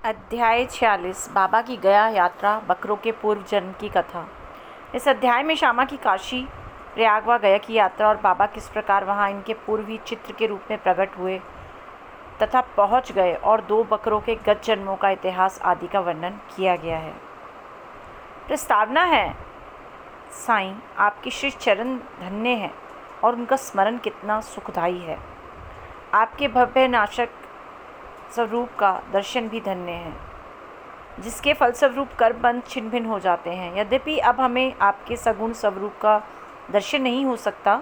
अध्याय 46 बाबा की गया यात्रा, बकरों के पूर्व जन्म की कथा। इस अध्याय में श्यामा की काशी, प्रयाग व गया की यात्रा और बाबा किस प्रकार वहां इनके पूर्वी चित्र के रूप में प्रकट हुए तथा पहुंच गए और 2 बकरों के गत जन्मों का इतिहास आदि का वर्णन किया गया है। प्रस्तावना है। साईं, आपके श्री चरण धन्य हैं और उनका स्मरण कितना सुखदायी है। आपके भव्य नाशक स्वरूप का दर्शन भी धन्य है, जिसके फलस्वरूप कर्म बंध छिन्न भिन्न हो जाते हैं। यद्यपि अब हमें आपके सगुण स्वरूप का दर्शन नहीं हो सकता,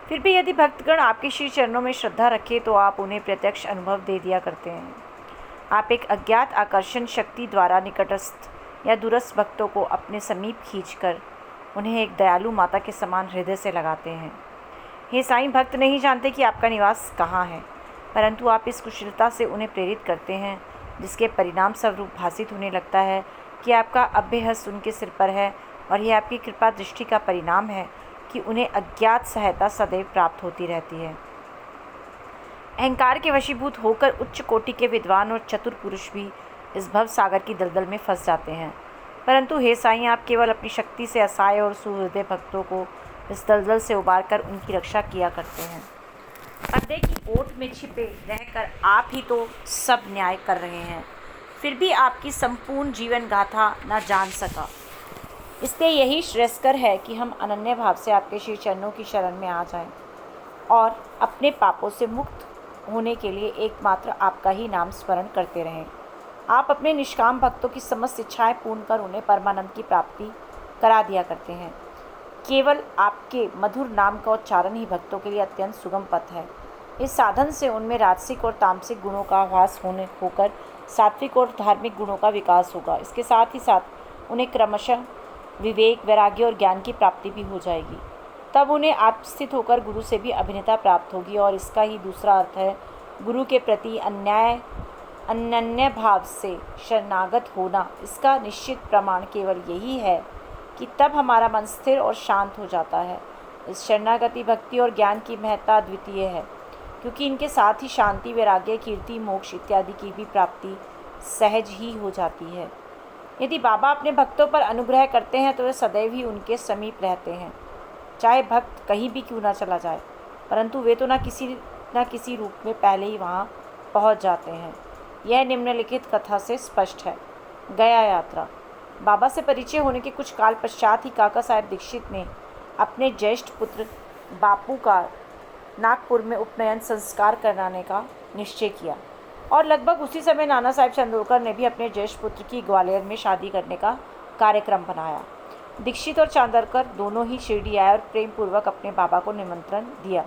फिर भी यदि भक्तगण आपके श्री चरणों में श्रद्धा रखें तो आप उन्हें प्रत्यक्ष अनुभव दे दिया करते हैं। आप एक अज्ञात आकर्षण शक्ति द्वारा निकटस्थ या दूरस्थ भक्तों को अपने समीप खींचकर उन्हें एक दयालु माता के समान हृदय से लगाते हैं। हे साईं, भक्त नहीं जानते कि आपका निवास कहाँ है, परंतु आप इस कुशलता से उन्हें प्रेरित करते हैं, जिसके परिणाम स्वरूप भासित होने लगता है कि आपका अभ्यहस्त उनके सिर पर है, और यह आपकी कृपा दृष्टि का परिणाम है कि उन्हें अज्ञात सहायता सदैव प्राप्त होती रहती है। अहंकार के वशीभूत होकर उच्च कोटि के विद्वान और चतुर पुरुष भी इस भव सागर की दलदल में फंस जाते हैं, परंतु हे साईं, आप केवल अपनी शक्ति से असहाय और सुहृदय भक्तों को इस दलदल से उबारकर उनकी रक्षा किया करते हैं। पर्दे की ओट में छिपे रहकर आप ही तो सब न्याय कर रहे हैं, फिर भी आपकी संपूर्ण जीवन गाथा न जान सका। इसलिए यही श्रेयस्कर है कि हम अनन्य भाव से आपके श्री चरणों की शरण में आ जाएं और अपने पापों से मुक्त होने के लिए एकमात्र आपका ही नाम स्मरण करते रहें। आप अपने निष्काम भक्तों की समस्त इच्छाएं पूर्ण कर उन्हें परमानंद की प्राप्ति करा दिया करते हैं। केवल आपके मधुर नाम का उच्चारण ही भक्तों के लिए अत्यंत सुगम पथ है। इस साधन से उनमें राजसिक और तामसिक गुणों का ह्रास होकर सात्विक और धार्मिक गुणों का विकास होगा। इसके साथ ही साथ उन्हें क्रमशः विवेक, वैराग्य और ज्ञान की प्राप्ति भी हो जाएगी। तब उन्हें आत्मस्थित होकर गुरु से भी अभिन्नता प्राप्त होगी, और इसका ही दूसरा अर्थ है गुरु के प्रति अनन्य भाव से शरणागत होना। इसका निश्चित प्रमाण केवल यही है कि तब हमारा मन स्थिर और शांत हो जाता है। इस शरणागति भक्ति और ज्ञान की महत्ता अद्वितीय है, क्योंकि इनके साथ ही शांति, वैराग्य, कीर्ति, मोक्ष इत्यादि की भी प्राप्ति सहज ही हो जाती है। यदि बाबा अपने भक्तों पर अनुग्रह करते हैं तो वे सदैव ही उनके समीप रहते हैं, चाहे भक्त कहीं भी क्यों ना चला जाए, परंतु वे तो न किसी रूप में पहले ही वहाँ पहुँच जाते हैं। यह निम्नलिखित कथा से स्पष्ट है। गया यात्रा। बाबा से परिचय होने के कुछ काल पश्चात ही काका साहेब दीक्षित ने अपने ज्येष्ठ पुत्र बापू का नागपुर में उपनयन संस्कार कराने का निश्चय किया, और लगभग उसी समय नाना साहेब चंदोरकर ने भी अपने ज्येष्ठ पुत्र की ग्वालियर में शादी करने का कार्यक्रम बनाया। दीक्षित और चांदोरकर दोनों ही शिरडी आए और प्रेम पूर्वक अपने बाबा को निमंत्रण दिया।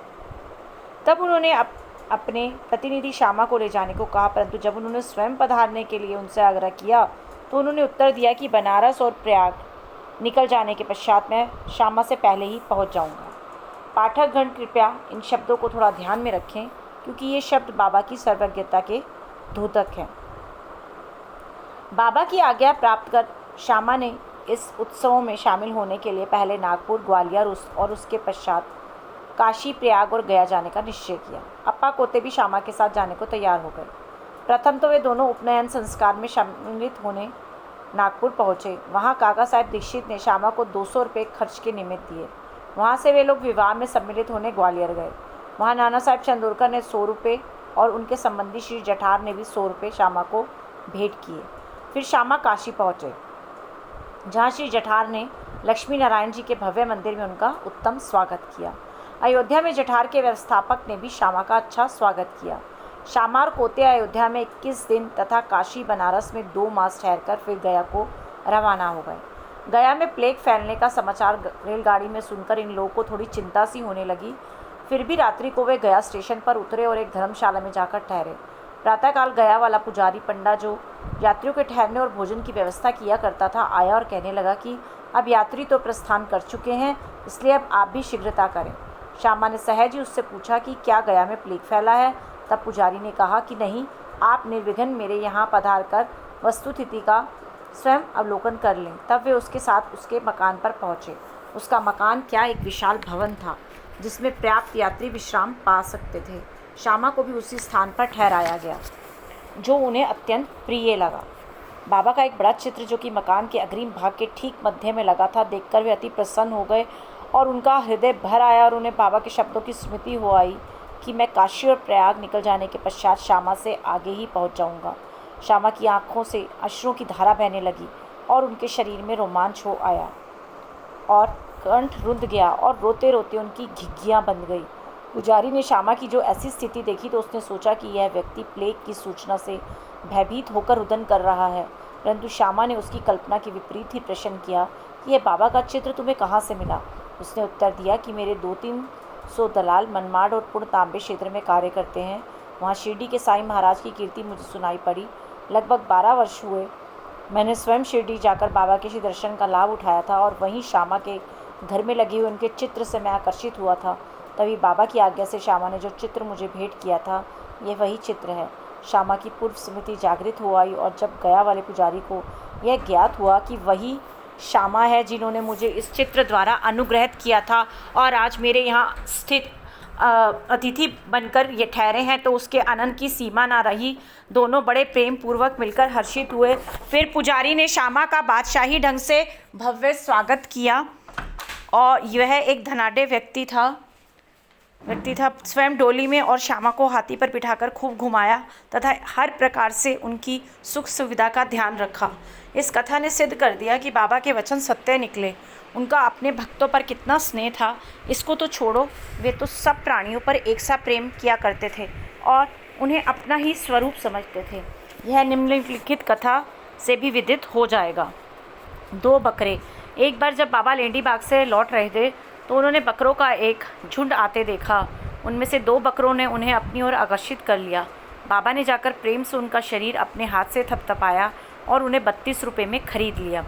तब उन्होंने अपने प्रतिनिधि श्यामा को ले जाने को कहा, परंतु जब उन्होंने स्वयं पधारने के लिए उनसे आग्रह किया तो उन्होंने उत्तर दिया कि बनारस और प्रयाग निकल जाने के पश्चात मैं श्यामा से पहले ही पहुंच जाऊंगा। पाठकगण कृपया इन शब्दों को थोड़ा ध्यान में रखें, क्योंकि ये शब्द बाबा की सर्वज्ञता के द्योतक हैं। बाबा की आज्ञा प्राप्त कर श्यामा ने इस उत्सवों में शामिल होने के लिए पहले नागपुर, ग्वालियर और उसके पश्चात काशी, प्रयाग और गया जाने का निश्चय किया। अप्पा कोते भी श्यामा के साथ जाने को तैयार हो गए। प्रथम तो वे दोनों उपनयन संस्कार में सम्मिलित होने नागपुर पहुँचे। वहाँ काका साहेब दीक्षित ने श्यामा को 200 रुपये खर्च के निमित्त दिए। वहाँ से वे लोग विवाह में सम्मिलित होने ग्वालियर गए। वहाँ नाना साहेब चंदोरकर ने 100 रुपये और उनके संबंधी श्री जठार ने भी 100 रुपये श्यामा को भेंट किए। फिर श्यामा काशी पहुँचे, जहाँ श्री जठार ने लक्ष्मी नारायण जी के भव्य मंदिर में उनका उत्तम स्वागत किया। अयोध्या में जठार के व्यवस्थापक ने भी श्यामा का अच्छा स्वागत किया। श्यामा और कोते अयोध्या में 21 दिन तथा काशी, बनारस में 2 मास ठहरकर फिर गया को रवाना हो गए। गया में प्लेग फैलने का समाचार रेलगाड़ी में सुनकर इन लोगों को थोड़ी चिंता सी होने लगी। फिर भी रात्रि को वे गया स्टेशन पर उतरे और एक धर्मशाला में जाकर ठहरे। प्रातःकाल गया वाला पुजारी पंडा, जो यात्रियों के ठहरने और भोजन की व्यवस्था किया करता था, आया और कहने लगा कि अब यात्री तो प्रस्थान कर चुके हैं, इसलिए अब आप भी शीघ्रता करें। श्यामा ने सहज ही उससे पूछा कि क्या गया में प्लेग फैला है? तब पुजारी ने कहा कि नहीं, आप निर्विघ्न मेरे यहाँ पधार कर वस्तुस्थिति का स्वयं अवलोकन कर लें। तब वे उसके साथ उसके मकान पर पहुँचे। उसका मकान क्या एक विशाल भवन था, जिसमें पर्याप्त यात्री विश्राम पा सकते थे। श्यामा को भी उसी स्थान पर ठहराया गया। जो उन्हें अत्यंत प्रिय लगा। बाबा का एक बड़ा चित्र जो कि मकान के अग्रिम भाग के ठीक मध्य में लगा था, देखकर वे अति प्रसन्न हो गए और उनका हृदय भर आया और उन्हें बाबा के शब्दों की स्मृति हो आई कि मैं काशी और प्रयाग निकल जाने के पश्चात श्यामा से आगे ही पहुंच जाऊंगा। श्यामा की आंखों से अश्रुओं की धारा बहने लगी और उनके शरीर में रोमांच हो आया और कंठ रुंध गया और रोते रोते उनकी घिघियाँ बंध गई। पुजारी ने श्यामा की जो ऐसी स्थिति देखी तो उसने सोचा कि यह व्यक्ति प्लेग की सूचना से भयभीत होकर रुदन कर रहा है, परंतु श्यामा ने उसकी कल्पना के विपरीत ही प्रश्न किया कि यह बाबा का चित्र तुम्हें कहाँ से मिला। उसने उत्तर दिया कि मेरे 200-300 दलाल मनमाड़ और पूर्ण तांबे क्षेत्र में कार्य करते हैं। वहाँ शिरडी के साईं महाराज की कीर्ति मुझे सुनाई पड़ी। लगभग 12 वर्ष हुए मैंने स्वयं शिरडी जाकर बाबा के श्री दर्शन का लाभ उठाया था और वहीं श्यामा के घर में लगे हुए उनके चित्र से मैं आकर्षित हुआ था। तभी बाबा की आज्ञा से श्यामा ने जो चित्र मुझे भेंट किया था, यह वही चित्र है। श्यामा की पूर्व स्मृति जागृत हो आई और जब गया वाले पुजारी को यह ज्ञात हुआ कि वही श्यामा है जिन्होंने मुझे इस चित्र द्वारा अनुग्रहित किया था और आज मेरे यहाँ स्थित अतिथि बनकर ये ठहरे हैं, तो उसके आनंद की सीमा ना रही। दोनों बड़े प्रेम पूर्वक मिलकर हर्षित हुए। फिर पुजारी ने श्यामा का बादशाही ढंग से भव्य स्वागत किया और यह एक धनाढ़ व्यक्ति था स्वयं डोली में और श्यामा को हाथी पर बिठाकर खूब घुमाया तथा हर प्रकार से उनकी सुख सुविधा का ध्यान रखा। इस कथा ने सिद्ध कर दिया कि बाबा के वचन सत्य निकले। उनका अपने भक्तों पर कितना स्नेह था, इसको तो छोड़ो, वे तो सब प्राणियों पर एक सा प्रेम किया करते थे और उन्हें अपना ही स्वरूप समझते थे। यह निम्नलिखित कथा से भी विदित हो जाएगा। 2 बकरे। एक बार जब बाबा लेंडी बाग से लौट रहे थे तो उन्होंने बकरों का एक झुंड आते देखा। उनमें से 2 बकरों ने उन्हें अपनी ओर आकर्षित कर लिया। बाबा ने जाकर प्रेम से उनका शरीर अपने हाथ से थपथपाया और उन्हें 32 रुपये में खरीद लिया।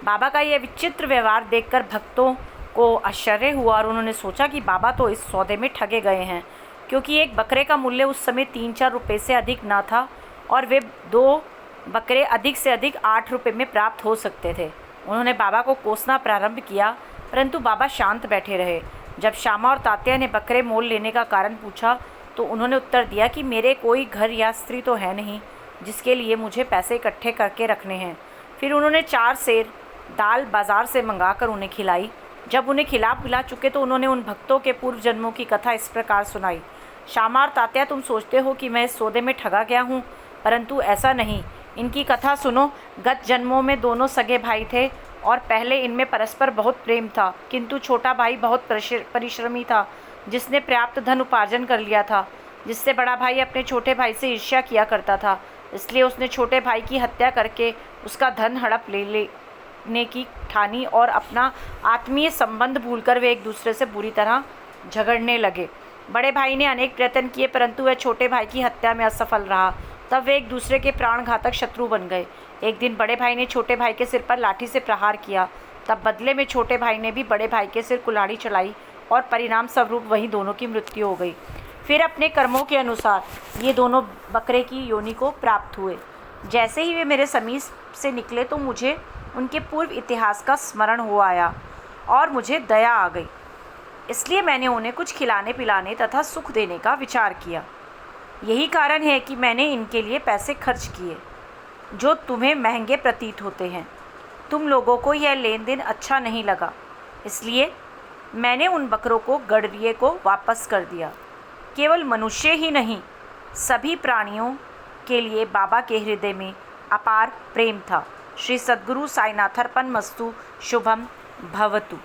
बाबा का यह विचित्र व्यवहार देखकर भक्तों को आश्चर्य हुआ और उन्होंने सोचा कि बाबा तो इस सौदे में ठगे गए हैं, क्योंकि एक बकरे का मूल्य उस समय 3-4 रुपये से अधिक न था और वे 2 बकरे अधिक से अधिक 8 रुपये में प्राप्त हो सकते थे। उन्होंने बाबा को कोसना प्रारंभ किया, परंतु बाबा शांत बैठे रहे। जब श्यामा और तात्या ने बकरे मोल लेने का कारण पूछा तो उन्होंने उत्तर दिया कि मेरे कोई घर या स्त्री तो है नहीं जिसके लिए मुझे पैसे इकट्ठे करके रखने हैं। फिर उन्होंने 4 सेर दाल बाज़ार से मंगाकर उन्हें खिलाई। जब उन्हें खिला पिला चुके तो उन्होंने उन भक्तों के पूर्व जन्मों की कथा इस प्रकार सुनाई। श्यामा और तात्या, तुम सोचते हो कि मैं इस सौदे में ठगा गया हूँ, परंतु ऐसा नहीं। इनकी कथा सुनो। गत जन्मों में दोनों सगे भाई थे और पहले इनमें परस्पर बहुत प्रेम था, किंतु छोटा भाई बहुत परिश्रमी था, जिसने पर्याप्त धन उपार्जन कर लिया था, जिससे बड़ा भाई अपने छोटे भाई से ईर्ष्या किया करता था। इसलिए उसने छोटे भाई की हत्या करके उसका धन हड़प लेने की ठानी और अपना आत्मीय संबंध भूलकर वे एक दूसरे से बुरी तरह झगड़ने लगे। बड़े भाई ने अनेक प्रयत्न किए, परंतु वह छोटे भाई की हत्या में असफल रहा। तब वे एक दूसरे के प्राणघातक शत्रु बन गए। एक दिन बड़े भाई ने छोटे भाई के सिर पर लाठी से प्रहार किया। तब बदले में छोटे भाई ने भी बड़े भाई के सिर कुल्हाड़ी चलाई और परिणाम स्वरूप वहीं दोनों की मृत्यु हो गई। फिर अपने कर्मों के अनुसार ये दोनों बकरे की योनि को प्राप्त हुए। जैसे ही वे मेरे समीप से निकले तो मुझे उनके पूर्व इतिहास का स्मरण हो आया और मुझे दया आ गई। इसलिए मैंने उन्हें कुछ खिलाने पिलाने तथा सुख देने का विचार किया। यही कारण है कि मैंने इनके लिए पैसे खर्च किए जो तुम्हें महंगे प्रतीत होते हैं। तुम लोगों को यह लेन देन अच्छा नहीं लगा, इसलिए मैंने उन बकरों को गड़रिये को वापस कर दिया। केवल मनुष्य ही नहीं, सभी प्राणियों के लिए बाबा के हृदय में अपार प्रेम था। श्री सद्गुरु साईनाथर्पण मस्तु। शुभम भवतु।